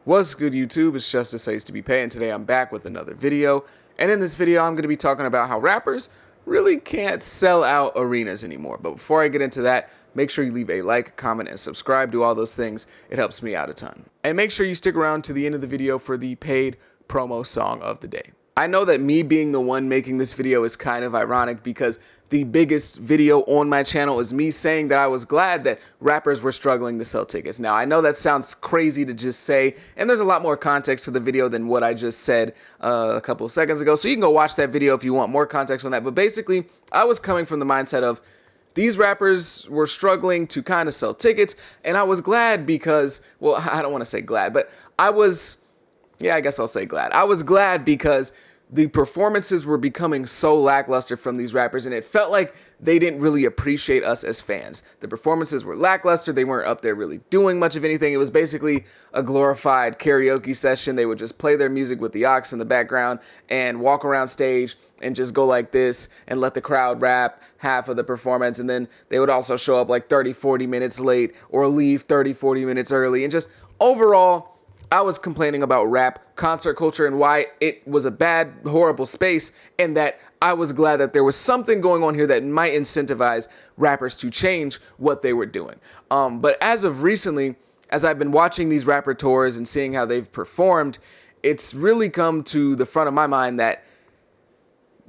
What's good, YouTube? It's Justice Says to be paid, and today I'm back with another video. And in this video, I'm going to be talking about how rappers really can't sell out arenas anymore. But before I get into that, make sure you leave a like, comment, and subscribe. Do all those things. It helps me out a ton. And make sure you stick around to the end of the video for the paid promo song of the day. I know that me being the one making this video is kind of ironic because the biggest video on my channel is me saying that I was glad that rappers were struggling to sell tickets. Now, I know that sounds crazy to just say, and there's a lot more context to the video than what I just said a couple of seconds ago. So you can go watch that video if you want more context on that. But basically, I was coming from the mindset of these rappers were struggling to kind of sell tickets. And I was glad because, well, I don't want to say glad, but I guess I'll say glad. I was glad because the performances were becoming so lackluster from these rappers, and it felt like they didn't really appreciate us as fans. The performances were lackluster. They weren't up there really doing much of anything. It was basically a glorified karaoke session. They would just play their music with the aux in the background and walk around stage and just go like this and let the crowd rap half of the performance. And then they would also show up like 30, 40 minutes late or leave 30, 40 minutes early. And just overall, I was complaining about rap concert culture and why it was a bad, horrible space, and that I was glad that there was something going on here that might incentivize rappers to change what they were doing. But as of recently, as I've been watching these rapper tours and seeing how they've performed, it's really come to the front of my mind that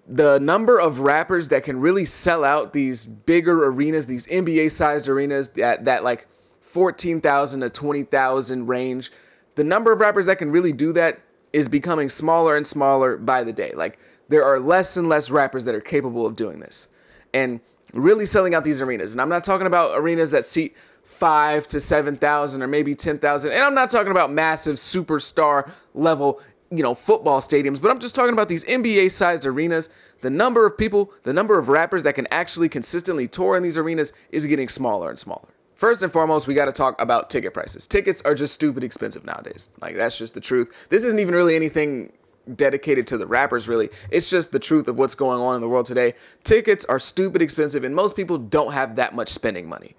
the number of rappers that can really sell out these bigger arenas, these NBA-sized arenas, that like 14,000 to 20,000 range, the number of rappers that can really do that is becoming smaller and smaller by the day. Like, there are less and less rappers that are capable of doing this and really selling out these arenas. And I'm not talking about arenas that seat 5,000 to 7,000 or maybe 10,000. And I'm not talking about massive superstar level, football stadiums, but I'm just talking about these NBA sized arenas. The number of people, the number of rappers that can actually consistently tour in these arenas is getting smaller and smaller. First and foremost, we got to talk about ticket prices. Tickets are just stupid expensive nowadays. Like, that's just the truth. This isn't even really anything dedicated to the rappers, really. It's just the truth of what's going on in the world today. Tickets are stupid expensive, and most people don't have that much spending money.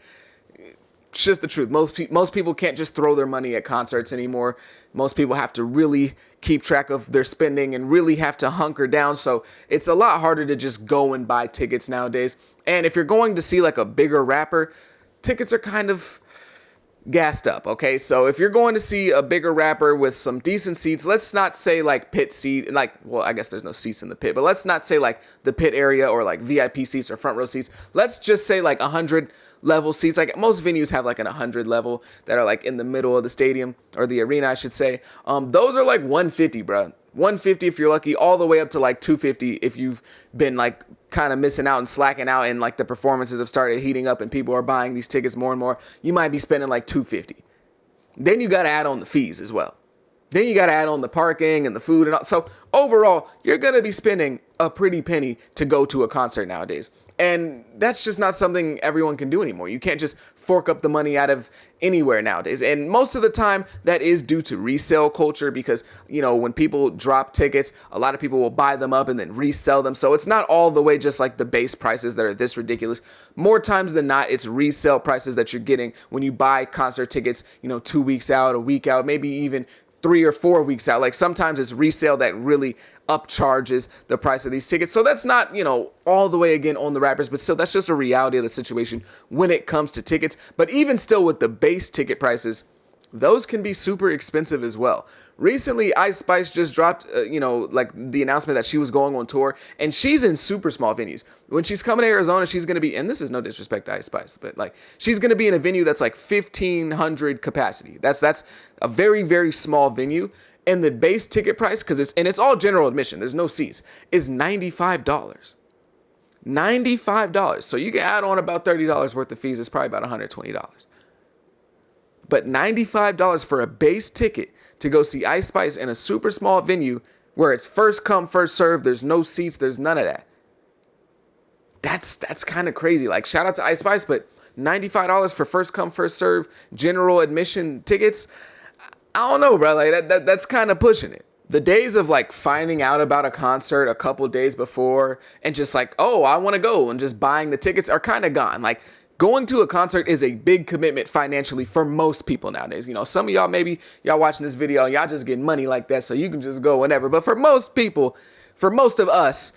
It's just the truth. Most people can't just throw their money at concerts anymore. Most people have to really keep track of their spending and really have to hunker down. So it's a lot harder to just go and buy tickets nowadays. And if you're going to see like a bigger rapper, tickets are kind of gassed up, okay? So if you're going to see a bigger rapper with some decent seats, let's not say like pit seat, well, I guess there's no seats in the pit, but let's not say like the pit area or like VIP seats or front row seats. Let's just say like 100 level seats. Like, most venues have like an 100 level that are like in the middle of the stadium, or the arena, I should say. Those are like 150, bro. 150 if you're lucky, all the way up to like 250 if you've been like kind of missing out and slacking out and like the performances have started heating up and people are buying these tickets more and more. You might be spending like 250. Then you got to add on the fees as well. Then you got to add on the parking and the food and all. So overall, you're going to be spending a pretty penny to go to a concert nowadays. And that's just not something everyone can do anymore. You can't just fork up the money out of anywhere nowadays. And most of the time, that is due to resale culture because, when people drop tickets, a lot of people will buy them up and then resell them. So it's not all the way just like the base prices that are this ridiculous. More times than not, it's resale prices that you're getting when you buy concert tickets, 2 weeks out, a week out, maybe even 3 or 4 weeks out. Like, sometimes it's resale that really upcharges the price of these tickets. So that's not, all the way again on the rappers, but still, that's just a reality of the situation when it comes to tickets. But even still, with the base ticket prices, those can be super expensive as well. Recently, Ice Spice just dropped, like the announcement that she was going on tour, and she's in super small venues. When she's coming to Arizona, she's going to be, and this is no disrespect to Ice Spice, but like, she's going to be in a venue that's like 1,500 capacity. That's a very, very small venue. And the base ticket price, it's all general admission, there's no seats, is $95. $95. So you can add on about $30 worth of fees. It's probably about $120. But $95 for a base ticket to go see Ice Spice in a super small venue where it's first come, first serve. There's no seats. There's none of that. That's kind of crazy. Like, shout out to Ice Spice, but $95 for first come, first serve general admission tickets. I don't know, bro. Like, that's kind of pushing it. The days of like finding out about a concert a couple days before and just like, oh, I want to go, and just buying the tickets are kind of gone. Like, Going to a concert is a big commitment financially for most people nowadays. You know, some of y'all, maybe y'all watching this video, y'all just getting money like that, so you can just go whenever. But for most people, for most of us,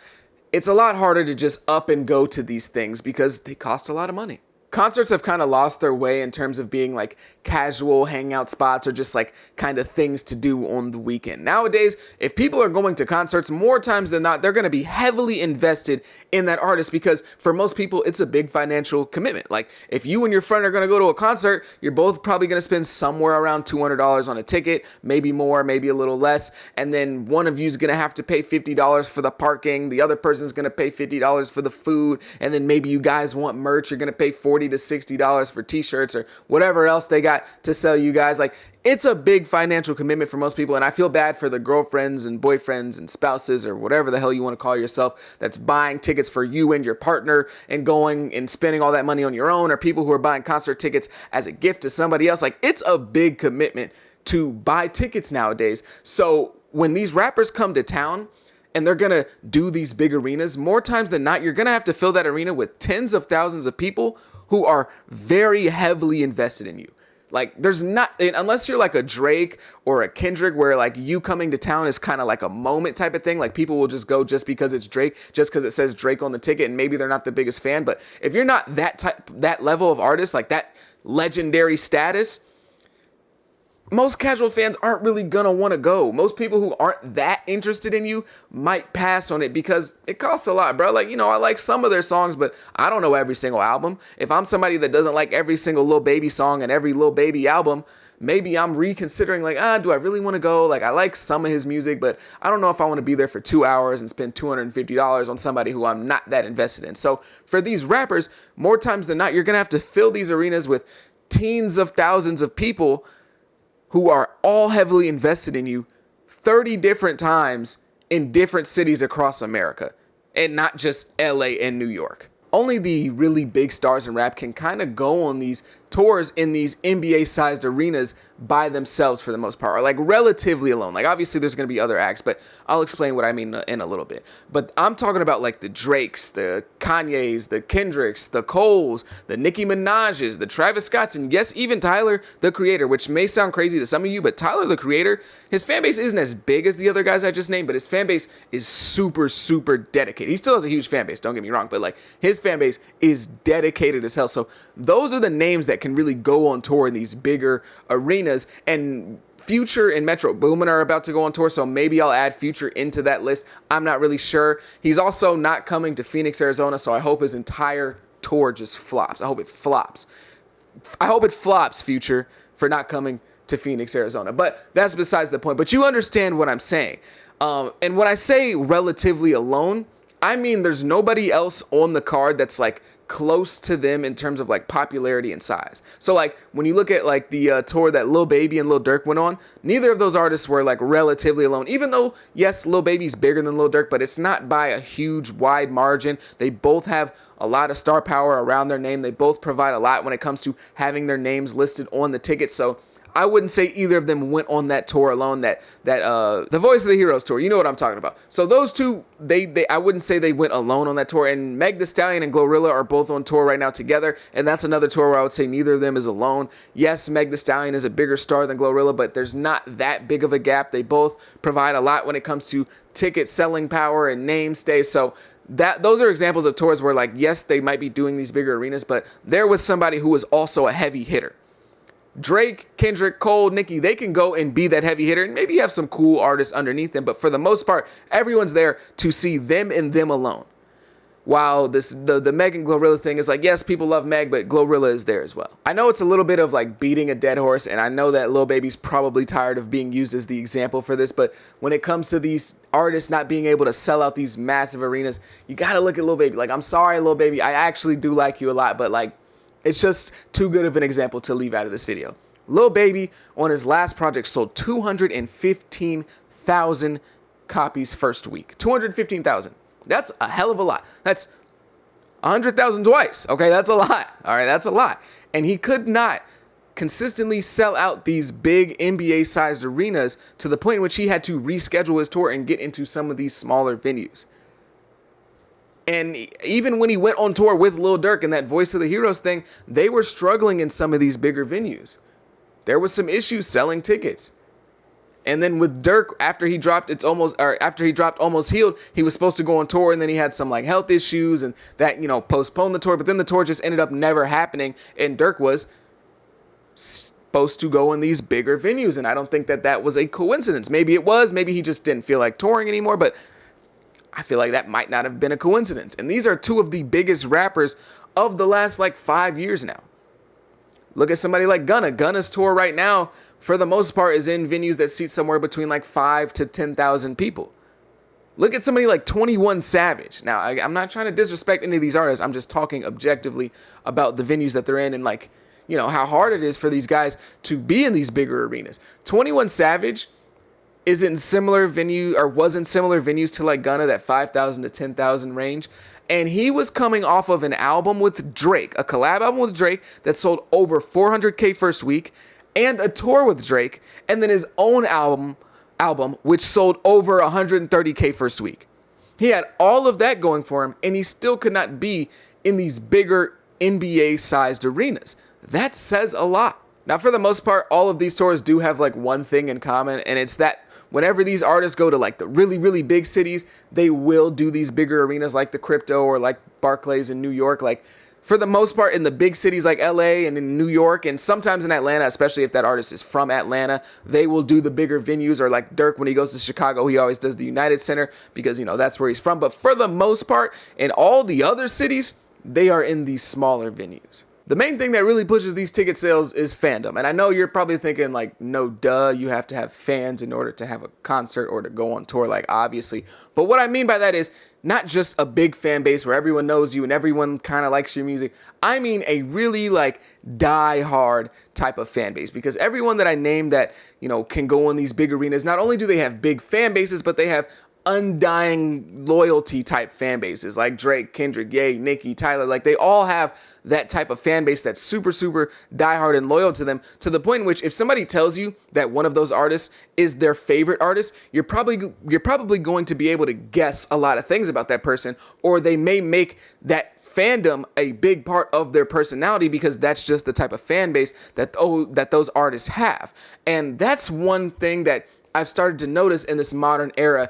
it's a lot harder to just up and go to these things because they cost a lot of money. Concerts have kind of lost their way in terms of being like casual hangout spots or just like kind of things to do on the weekend. Nowadays, if people are going to concerts, more times than not, they're going to be heavily invested in that artist because for most people, it's a big financial commitment. Like if you and your friend are going to go to a concert, you're both probably going to spend somewhere around $200 on a ticket, maybe more, maybe a little less. And then one of you is going to have to pay $50 for the parking. The other person's going to pay $50 for the food. And then maybe you guys want merch. You're going to pay $40 to $60 for t-shirts or whatever else they got to sell you guys. Like it's a big financial commitment for most people. And I feel bad for the girlfriends and boyfriends and spouses or whatever the hell you want to call yourself that's buying tickets for you and your partner and going and spending all that money on your own, or people who are buying concert tickets as a gift to somebody else. Like it's a big commitment to buy tickets nowadays. So when these rappers come to town and they're going to do these big arenas, more times than not, you're going to have to fill that arena with tens of thousands of people who are very heavily invested in you. Like there's not, unless you're like a Drake or a Kendrick where like you coming to town is kind of like a moment type of thing. Like people will just go just because it's Drake, just because it says Drake on the ticket, and maybe they're not the biggest fan. But if you're not that level of artist, like that legendary status, most casual fans aren't really going to want to go. Most people who aren't that interested in you might pass on it because it costs a lot, bro. Like, you know, I like some of their songs, but I don't know every single album. If I'm somebody that doesn't like every single Lil Baby song and every Lil Baby album, maybe I'm reconsidering like, do I really want to go? Like, I like some of his music, but I don't know if I want to be there for 2 hours and spend $250 on somebody who I'm not that invested in. So for these rappers, more times than not, you're going to have to fill these arenas with teens of thousands of people who are all heavily invested in you 30 different times in different cities across America, and not just LA and New York. Only the really big stars in rap can kind of go on these tours in these NBA-sized arenas by themselves for the most part, or like relatively alone. Like obviously there's going to be other acts, but I'll explain what I mean in a little bit. But I'm talking about like the Drakes, the Kanyes, the Kendricks, the Coles, the Nicki Minaj's, the Travis Scotts, and yes, even Tyler, the Creator, which may sound crazy to some of you, but Tyler, the Creator, his fan base isn't as big as the other guys I just named, but his fan base is super, super dedicated. He still has a huge fan base, don't get me wrong, but like his fan base is dedicated as hell. So those are the names that can really go on tour in these bigger arenas, and Future and Metro Boomin are about to go on tour, so maybe I'll add Future into that list. I'm not really sure. He's also not coming to Phoenix, Arizona, so I hope his entire tour just flops. I hope it flops. I hope it flops, Future, for not coming to Phoenix, Arizona. But that's besides the point. But you understand what I'm saying. And when I say relatively alone, I mean there's nobody else on the card that's like close to them in terms of like popularity and size. So like when you look at like the tour that Lil Baby and Lil Durk went on, neither of those artists were like relatively alone, even though yes, Lil Baby's bigger than Lil Durk, but it's not by a huge wide margin. They both have a lot of star power around their name. They both provide a lot when it comes to having their names listed on the ticket. So I wouldn't say either of them went on that tour alone, that the Voice of the Heroes tour. You know what I'm talking about. So those two, I wouldn't say they went alone on that tour. And Meg Thee Stallion and Glorilla are both on tour right now together. And that's another tour where I would say neither of them is alone. Yes, Meg Thee Stallion is a bigger star than Glorilla, but there's not that big of a gap. They both provide a lot when it comes to ticket selling power and name stay. So those are examples of tours where like, yes, they might be doing these bigger arenas, but they're with somebody who is also a heavy hitter. Drake, Kendrick, Cole, Nicki, they can go and be that heavy hitter and maybe have some cool artists underneath them. But for the most part, everyone's there to see them and them alone. While the Meg and Glorilla thing is like, yes, people love Meg, but Glorilla is there as well. I know it's a little bit of like beating a dead horse, and I know that Lil Baby's probably tired of being used as the example for this, but when it comes to these artists not being able to sell out these massive arenas, you got to look at Lil Baby. Like, I'm sorry, Lil Baby, I actually do like you a lot, but like, it's just too good of an example to leave out of this video. Lil Baby on his last project sold 215,000 copies first week. 215,000. That's a hell of a lot. That's 100,000 twice. Okay, that's a lot. All right, that's a lot. And he could not consistently sell out these big NBA-sized arenas to the point in which he had to reschedule his tour and get into some of these smaller venues. And even when he went on tour with Lil Durk and that Voice of the Heroes thing, they were struggling in some of these bigger venues. There was some issues selling tickets. And then with Durk, after he dropped Almost Healed, he was supposed to go on tour, and then he had some like health issues, and that, postponed the tour. But then the tour just ended up never happening, and Durk was supposed to go in these bigger venues, and I don't think that was a coincidence. Maybe it was, maybe he just didn't feel like touring anymore, but I feel like that might not have been a coincidence. And these are two of the biggest rappers of the last like 5 years now. Look at somebody like Gunna. Gunna's tour right now, for the most part, is in venues that seat somewhere between like 5 to 10,000 people. Look at somebody like 21 Savage. Now, I'm not trying to disrespect any of these artists. I'm just talking objectively about the venues that they're in, and like, how hard it is for these guys to be in these bigger arenas. 21 Savage was in similar venues to like Gunna, that 5,000 to 10,000 range. And he was coming off of an album with Drake, a collab album with Drake that sold over 400K first week, and a tour with Drake, and then his own album which sold over 130K first week. He had all of that going for him, and he still could not be in these bigger NBA-sized arenas. That says a lot. Now, for the most part, all of these tours do have like one thing in common, and it's that whenever these artists go to like the really, really big cities, they will do these bigger arenas like the Crypto or like Barclays in New York. Like, for the most part, in the big cities like LA and in New York, and sometimes in Atlanta, especially if that artist is from Atlanta, they will do the bigger venues. Or like Durk, when he goes to Chicago, he always does the United Center because, that's where he's from. But for the most part, in all the other cities, they are in these smaller venues. The main thing that really pushes these ticket sales is fandom. And I know you're probably thinking like, no, duh, you have to have fans in order to have a concert or to go on tour, like obviously. But what I mean by that is not just a big fan base where everyone knows you and everyone kind of likes your music. I mean a really like die-hard type of fan base, because everyone that I named that, can go in these big arenas, not only do they have big fan bases, but they have undying loyalty type fan bases like Drake, Kendrick, Ye, Nicki, Tyler. Like, they all have that type of fan base that's super, super diehard and loyal to them, to the point in which if somebody tells you that one of those artists is their favorite artist, you're probably going to be able to guess a lot of things about that person, or they may make that fandom a big part of their personality because that's just the type of fan base that those artists have. And that's one thing that I've started to notice in this modern era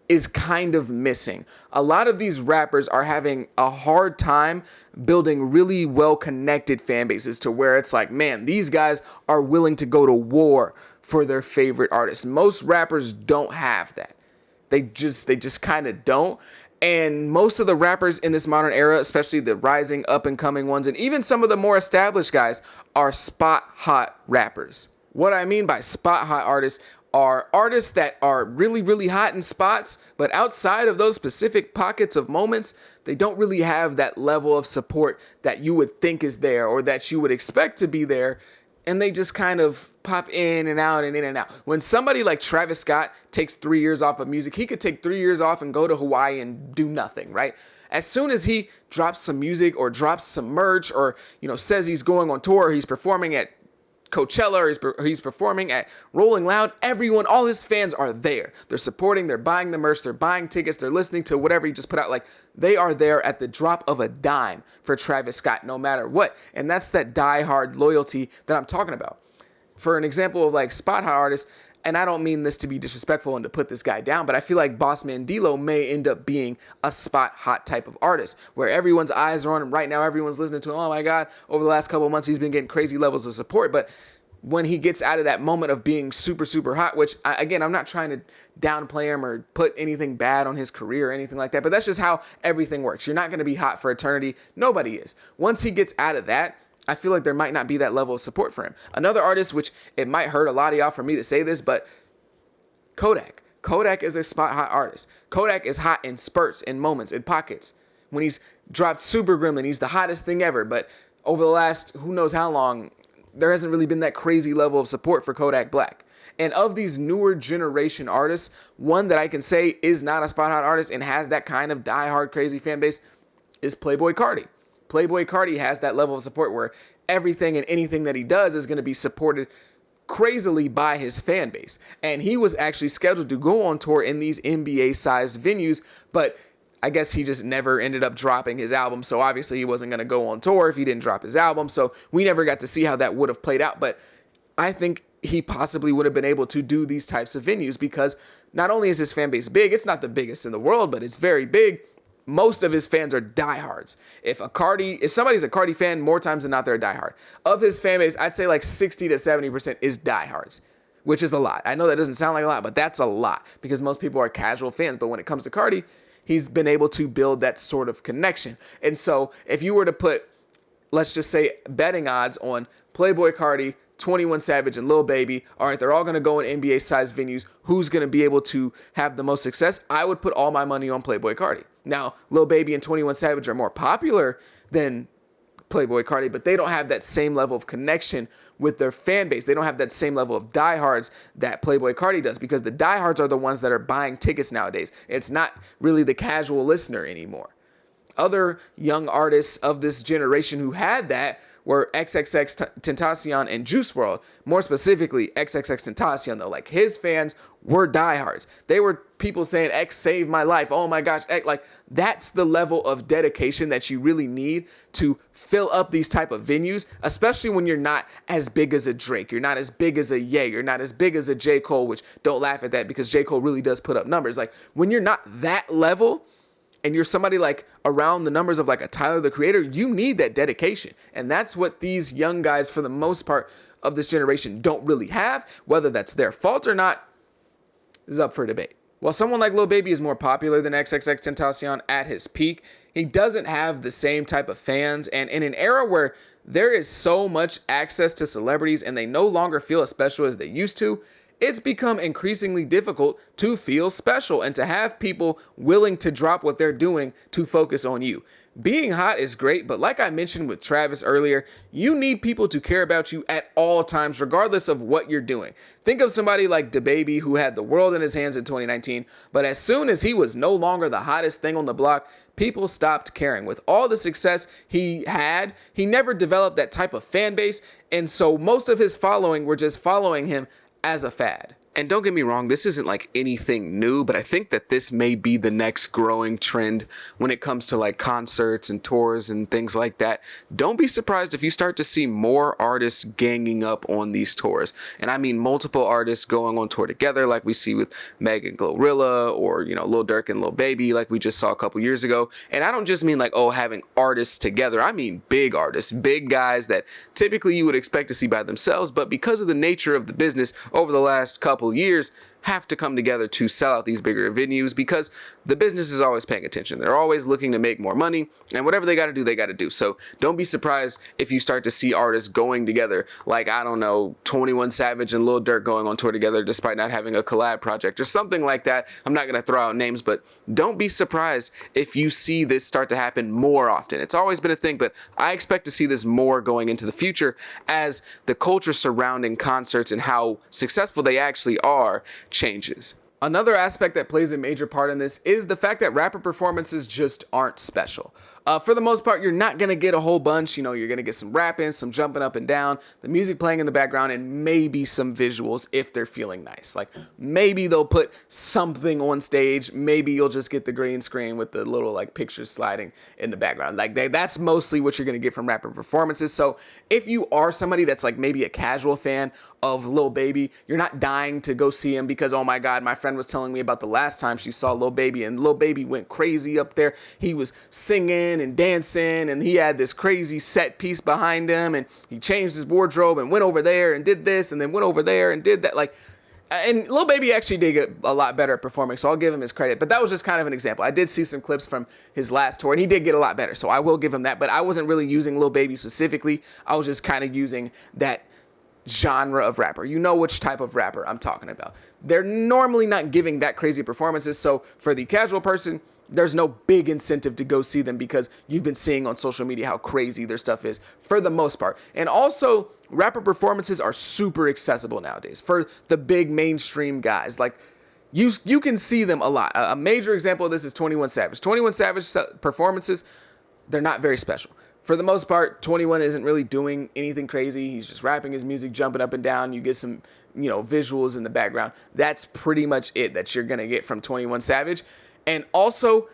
is kind of missing. A lot of these rappers are having a hard time building really well-connected fan bases to where it's like, man, these guys are willing to go to war for their favorite artists. Most rappers don't have that. They just kind of don't. And most of the rappers in this modern era, especially the rising up and coming ones, and even some of the more established guys, are spot hot rappers. What I mean by spot hot artists are artists that are really, really hot in spots, but outside of those specific pockets of moments, they don't really have that level of support that you would think is there or that you would expect to be there. And they just kind of pop in and out and in and out. When somebody like Travis Scott takes 3 years off of music, he could take 3 years off and go to Hawaii and do nothing, right? As soon as he drops some music or drops some merch or, says he's going on tour, he's performing at Coachella, or he's performing at Rolling Loud, all his fans are there. They're supporting, they're buying the merch, they're buying tickets, they're listening to whatever he just put out. Like, they are there at the drop of a dime for Travis Scott, no matter what. And that's that diehard loyalty that I'm talking about. For an example of like spot hot artists, and I don't mean this to be disrespectful and to put this guy down, but I feel like Bossman D-Lo may end up being a spot hot type of artist where everyone's eyes are on him right now. Everyone's listening to him. Oh my God, over the last couple of months, he's been getting crazy levels of support. But when he gets out of that moment of being super, super hot, which again, I'm not trying to downplay him or put anything bad on his career or anything like that, but that's just how everything works. You're not going to be hot for eternity. Nobody is. Once he gets out of that, I feel like there might not be that level of support for him. Another artist, which it might hurt a lot of y'all for me to say this, but Kodak. Kodak is a spot hot artist. Kodak is hot in spurts, in moments, in pockets. When he's dropped Super Gremlin, he's the hottest thing ever. But over the last who knows how long, there hasn't really been that crazy level of support for Kodak Black. And of these newer generation artists, one that I can say is not a spot hot artist and has that kind of diehard crazy fan base is Playboi Carti. Playboi Carti has that level of support where everything and anything that he does is going to be supported crazily by his fan base. And he was actually scheduled to go on tour in these NBA-sized venues, but I guess he just never ended up dropping his album. So obviously he wasn't going to go on tour if he didn't drop his album. So we never got to see how that would have played out. But I think he possibly would have been able to do these types of venues because not only is his fan base big, it's not the biggest in the world, but it's very big. Most of his fans are diehards. If somebody's a Cardi fan, more times than not, they're a diehard. Of his fan base, I'd say like 60 to 70% is diehards, which is a lot. I know that doesn't sound like a lot, but that's a lot because most people are casual fans. But when it comes to Cardi, he's been able to build that sort of connection. And so if you were to put, let's just say, betting odds on Playboi Carti, 21 Savage, and Lil Baby, all right, they're all going to go in NBA-sized venues. Who's going to be able to have the most success? I would put all my money on Playboi Carti. Now, Lil Baby and 21 Savage are more popular than Playboi Carti, but they don't have that same level of connection with their fan base. They don't have that same level of diehards that Playboi Carti does because the diehards are the ones that are buying tickets nowadays. It's not really the casual listener anymore. Other young artists of this generation who had that were XXX Tentacion and Juice WRLD. More specifically, XXX Tentacion, though. Like, his fans were diehards. They were people saying, X saved my life. Oh my gosh. X. Like, that's the level of dedication that you really need to fill up these type of venues, especially when you're not as big as a Drake. You're not as big as a Ye. You're not as big as a J. Cole, which don't laugh at that because J. Cole really does put up numbers. Like, when you're not that level, and you're somebody like around the numbers of like a Tyler, the Creator, you need that dedication. And that's what these young guys, for the most part of this generation, don't really have. Whether that's their fault or not is up for debate. While someone like Lil Baby is more popular than XXX Tentacion at his peak, he doesn't have the same type of fans. And in an era where there is so much access to celebrities and they no longer feel as special as they used to, it's become increasingly difficult to feel special and to have people willing to drop what they're doing to focus on you. Being hot is great, but like I mentioned with Travis earlier, you need people to care about you at all times, regardless of what you're doing. Think of somebody like DaBaby who had the world in his hands in 2019, but as soon as he was no longer the hottest thing on the block, people stopped caring. With all the success he had, he never developed that type of fan base, and so most of his following were just following him as a fad. And don't get me wrong, this isn't like anything new, but I think that this may be the next growing trend when it comes to like concerts and tours and things like that. Don't be surprised if you start to see more artists ganging up on these tours. And I mean multiple artists going on tour together like we see with Meg and Glorilla or, you know, Lil Durk and Lil Baby like we just saw a couple years ago. And I don't just mean like, oh, having artists together. I mean big artists, big guys that typically you would expect to see by themselves, but because of the nature of the business over the last couple years have to come together to sell out these bigger venues because the business is always paying attention. They're always looking to make more money, and whatever they got to do, they got to do. So don't be surprised if you start to see artists going together, like, I don't know, 21 Savage and Lil Durk going on tour together despite not having a collab project or something like that. I'm not going to throw out names, but don't be surprised if you see this start to happen more often. It's always been a thing, but I expect to see this more going into the future as the culture surrounding concerts and how successful they actually are changes. Another aspect that plays a major part in this is the fact that rapper performances just aren't special. For the most part, you're not going to get a whole bunch. You know, you're going to get some rapping, some jumping up and down, the music playing in the background, and maybe some visuals if they're feeling nice. Like, maybe they'll put something on stage. Maybe you'll just get the green screen with the little, like, pictures sliding in the background. Like, that's mostly what you're going to get from rapper performances. So if you are somebody that's, like, maybe a casual fan of Lil Baby, you're not dying to go see him because, oh my God, my friend was telling me about the last time she saw Lil Baby, and Lil Baby went crazy up there. He was singing and dancing, and he had this crazy set piece behind him, and he changed his wardrobe and went over there and did this and then went over there and did that. Like, and Lil Baby actually did get a lot better at performing, so I'll give him his credit. But that was just kind of an example. I did see some clips from his last tour, and he did get a lot better, so I will give him that. But I wasn't really using Lil Baby specifically. I was just kind of using that genre of rapper. You know which type of rapper I'm talking about. They're normally not giving that crazy performances, so for the casual person, there's no big incentive to go see them because you've been seeing on social media how crazy their stuff is for the most part. And also, rapper performances are super accessible nowadays for the big mainstream guys. Like, you can see them a lot. A major example of this is 21 Savage. 21 Savage performances, they're not very special. For the most part, 21 isn't really doing anything crazy. He's just rapping his music, jumping up and down. You get some, you know, visuals in the background. That's pretty much it that you're going to get from 21 Savage. And also,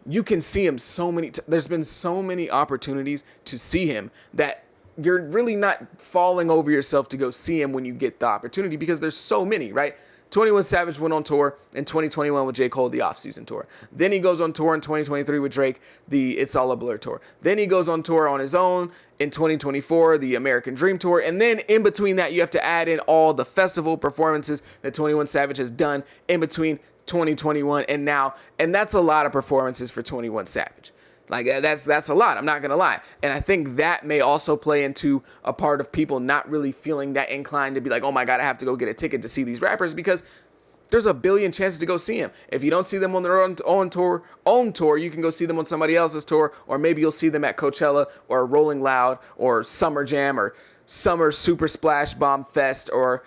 you can see him so many there's been so many opportunities to see him that you're really not falling over yourself to go see him when you get the opportunity, because there's so many, right? 21 Savage went on tour in 2021 with J. Cole, the off-season tour. Then he goes on tour in 2023 with Drake, the It's All a Blur tour. Then he goes on tour on his own in 2024, the American Dream tour. And then in between that, you have to add in all the festival performances that 21 Savage has done in between 2021 and now. And that's a lot of performances for 21 Savage. Like, that's a lot, I'm not going to lie. And I think that may also play into a part of people not really feeling that inclined to be like, oh my God, I have to go get a ticket to see these rappers, because there's a billion chances to go see them. If you don't see them on their own tour, you can go see them on somebody else's tour, or maybe you'll see them at Coachella or Rolling Loud or Summer Jam or Summer Super Splash Bomb Fest, or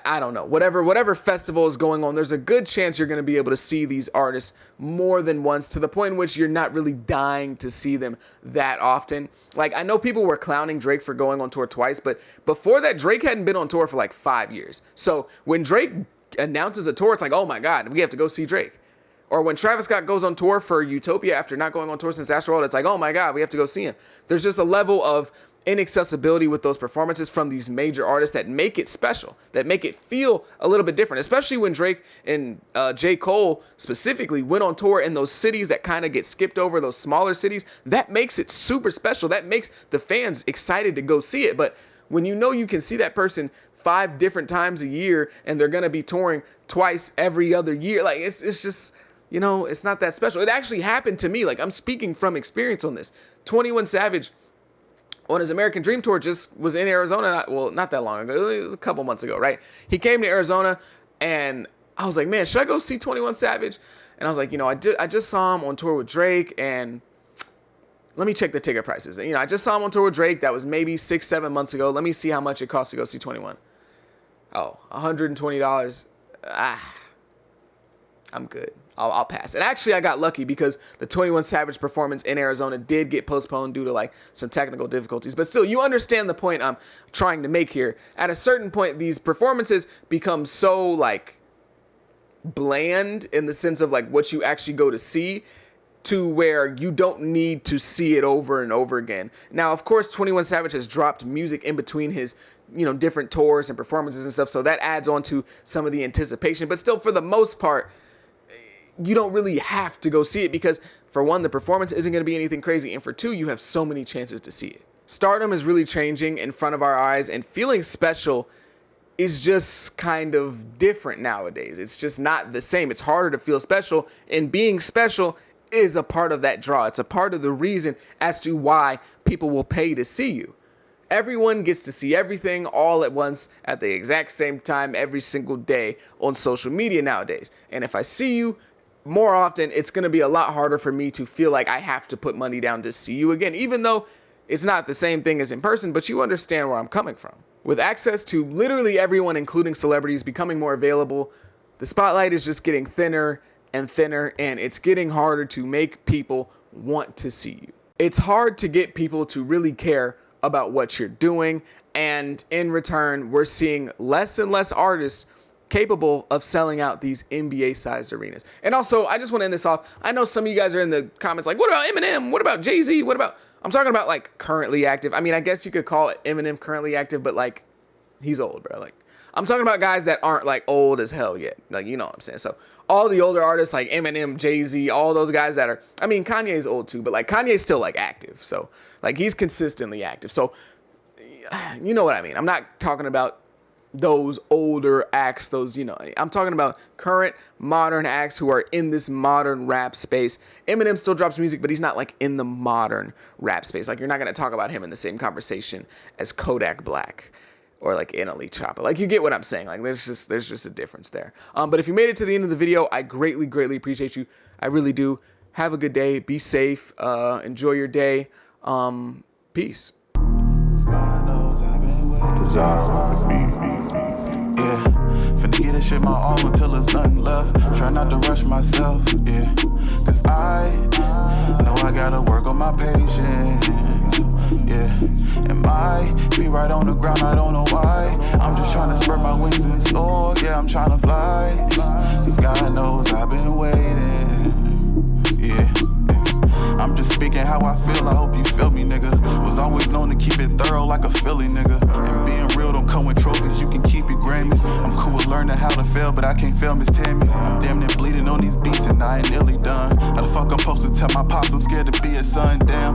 I don't know, whatever festival is going on. There's a good chance you're going to be able to see these artists more than once, to the point in which you're not really dying to see them that often. Like, I know people were clowning Drake for going on tour twice, but before that, Drake hadn't been on tour for like 5 years. So when Drake announces a tour, it's like, oh my God, we have to go see Drake. Or when Travis Scott goes on tour for Utopia after not going on tour since Astroworld, it's like, oh my God, we have to go see him. There's just a level of inaccessibility with those performances from these major artists that make it special, that make it feel a little bit different, especially when Drake and J. Cole specifically went on tour in those cities that kind of get skipped over, those smaller cities. That makes it super special. That makes the fans excited to go see it. But when you know you can see that person 5 different times a year and they're going to be touring twice every other year, like, it's just, you know, it's not that special. It actually happened to me. Like, I'm speaking from experience on this. 21 Savage on his American Dream tour just was in Arizona. Well, not that long ago. It was a couple months ago, right? He came to Arizona, and I was like, man, should I go see 21 Savage? And I was like, you know, I just saw him on tour with Drake, and let me check the ticket prices. You know, I just saw him on tour with Drake. That was maybe 6-7 months ago. Let me see how much it costs to go see 21. Oh, $120. I'm good. I'll pass. And actually, I got lucky, because the 21 Savage performance in Arizona did get postponed due to like some technical difficulties. But still, you understand the point I'm trying to make here. At a certain point, these performances become so like bland in the sense of like what you actually go to see, to where you don't need to see it over and over again. Now, of course, 21 Savage has dropped music in between his, you know, different tours and performances and stuff. So that adds on to some of the anticipation. But still, for the most part, you don't really have to go see it, because for one, the performance isn't going to be anything crazy. And for two, you have so many chances to see it. Stardom is really changing in front of our eyes, and feeling special is just kind of different nowadays. It's just not the same. It's harder to feel special, and being special is a part of that draw. It's a part of the reason as to why people will pay to see you. Everyone gets to see everything all at once at the exact same time every single day on social media nowadays. And if I see you more often, it's going to be a lot harder for me to feel like I have to put money down to see you again, even though it's not the same thing as in person, but you understand where I'm coming from. With access to literally everyone, including celebrities, becoming more available, the spotlight is just getting thinner and thinner, and it's getting harder to make people want to see you. It's hard to get people to really care about what you're doing, and in return, we're seeing less and less artists capable of selling out these NBA-sized arenas. And also, I just want to end this off. I know some of you guys are in the comments like, what about Eminem? What about Jay-Z? What about... I'm talking about, like, currently active. I mean, I guess you could call Eminem currently active, but, like, he's old, bro. Like, I'm talking about guys that aren't, like, old as hell yet. Like, you know what I'm saying? So, all the older artists, like Eminem, Jay-Z, all those guys that are... I mean, Kanye's old, too, but, like, Kanye's still, like, active. So, like, he's consistently active. So, you know what I mean. I'm not talking about those older acts, those, you know, I'm talking about current modern acts who are in this modern rap space. Eminem still drops music, but he's not like in the modern rap space. Like, you're not going to talk about him in the same conversation as Kodak Black or like NLE Choppa. Like, you get what I'm saying. Like, there's just a difference there. But if you made it to the end of the video, I greatly appreciate you. I really do. Have a good day. Be safe. Enjoy your day. Peace. God knows I've been waiting. Finna get this shit my all until there's nothing left. Try not to rush myself, yeah. Cause I know I gotta work on my patience, yeah. And my feet right on the ground, I don't know why. I'm just trying to spread my wings and soar, yeah, I'm trying to fly. Cause God knows I've been waiting, yeah. I feel, I hope you feel me, nigga. Was always known to keep it thorough like a Philly, nigga. And being real don't come with trophies, you can keep your Grammys. I'm cool with learning how to fail, but I can't fail Miss Tammy. I'm damn near bleeding on these beats and I ain't nearly done. How the fuck I'm supposed to tell my pops I'm scared to be a son, damn.